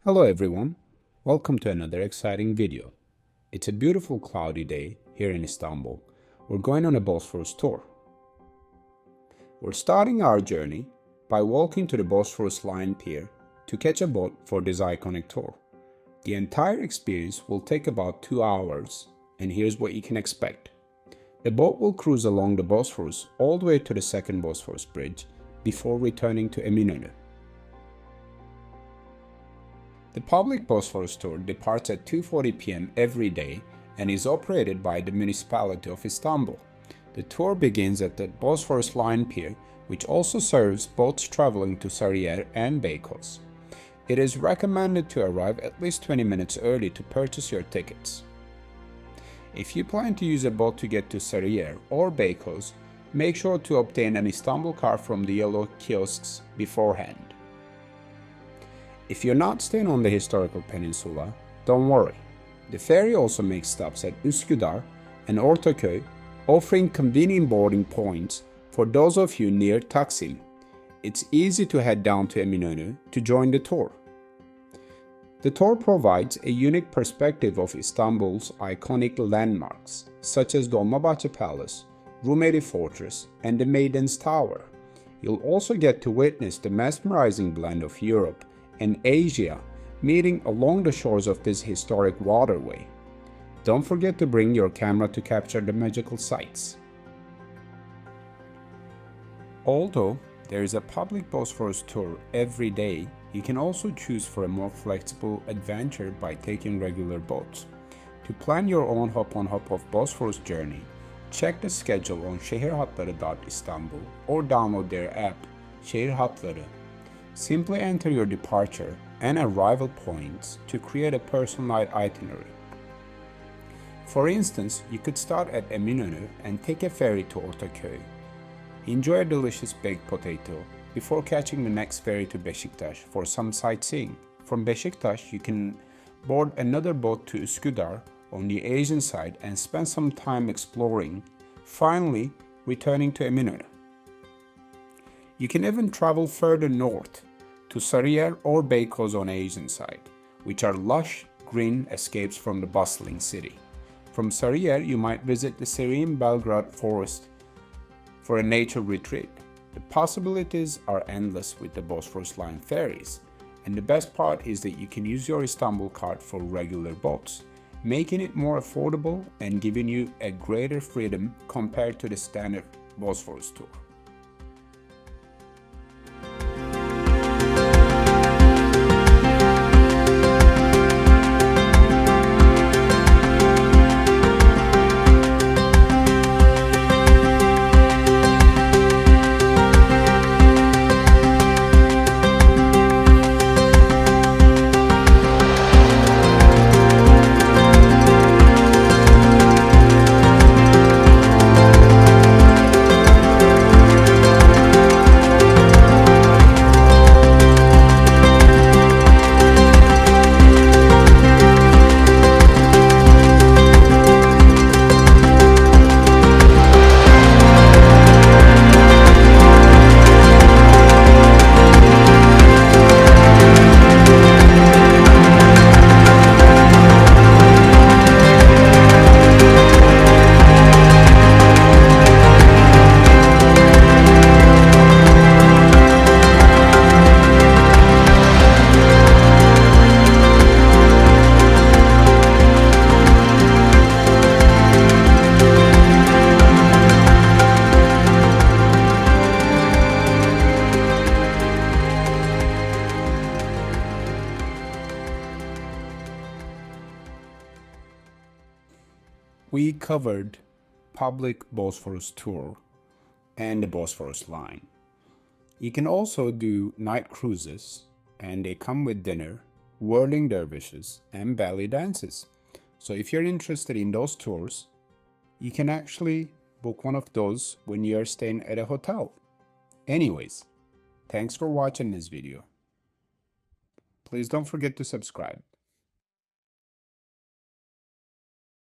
Hello everyone, welcome to another exciting video. It's a beautiful cloudy day here in Istanbul. We're going on a Bosphorus tour. We're starting our journey by walking to the Bosphorus Line Pier to catch a boat for this iconic tour. The entire experience will take about 2 hours, and here's what you can expect. The boat will cruise along the Bosphorus all the way to the second Bosphorus bridge before returning to Eminönü. The public Bosphorus tour departs at 2:40 p.m. every day and is operated by the municipality of Istanbul. The tour begins at the Bosphorus Line Pier, which also serves boats traveling to Sarıyer and Beykoz. It is recommended to arrive at least 20 minutes early to purchase your tickets. If you plan to use a boat to get to Sarıyer or Beykoz, make sure to obtain an Istanbul Card from the yellow kiosks beforehand. If you're not staying on the historical peninsula, don't worry. The ferry also makes stops at Üsküdar and Ortaköy, offering convenient boarding points for those of you near Taksim. It's easy to head down to Eminönü to join the tour. The tour provides a unique perspective of Istanbul's iconic landmarks, such as Dolmabahçe Palace, Rumeli Fortress, and the Maiden's Tower. You'll also get to witness the mesmerizing blend of Europe and Asia meeting along the shores of this historic waterway. Don't forget to bring your camera to capture the magical sights. Although there is a public Bosphorus tour every day, you can also choose for a more flexible adventure by taking regular boats. To plan your own hop-on-hop of Bosphorus journey, check the schedule on şehirhatları.istanbul or download their app, Şehir Hatları. Simply enter your departure and arrival points to create a personalized itinerary. For instance, you could start at Eminönü and take a ferry to Ortaköy. Enjoy a delicious baked potato before catching the next ferry to Beşiktaş for some sightseeing. From Beşiktaş, you can board another boat to Üsküdar on the Asian side and spend some time exploring, finally returning to Eminönü. You can even travel further north to Sarıyer or Beykoz on Asian side, which are lush, green escapes from the bustling city. From Sarıyer, you might visit the serene Belgrad Forest for a nature retreat. The possibilities are endless with the Bosphorus Line ferries, and the best part is that you can use your Istanbul Card for regular boats, making it more affordable and giving you a greater freedom compared to the standard Bosphorus tour. We covered public Bosphorus tour and the Bosphorus line. You can also do night cruises, and they come with dinner, whirling dervishes, and belly dances. So if you're interested in those tours, you can actually book one of those when you're staying at a hotel. Anyways, thanks for watching this video. Please don't forget to subscribe.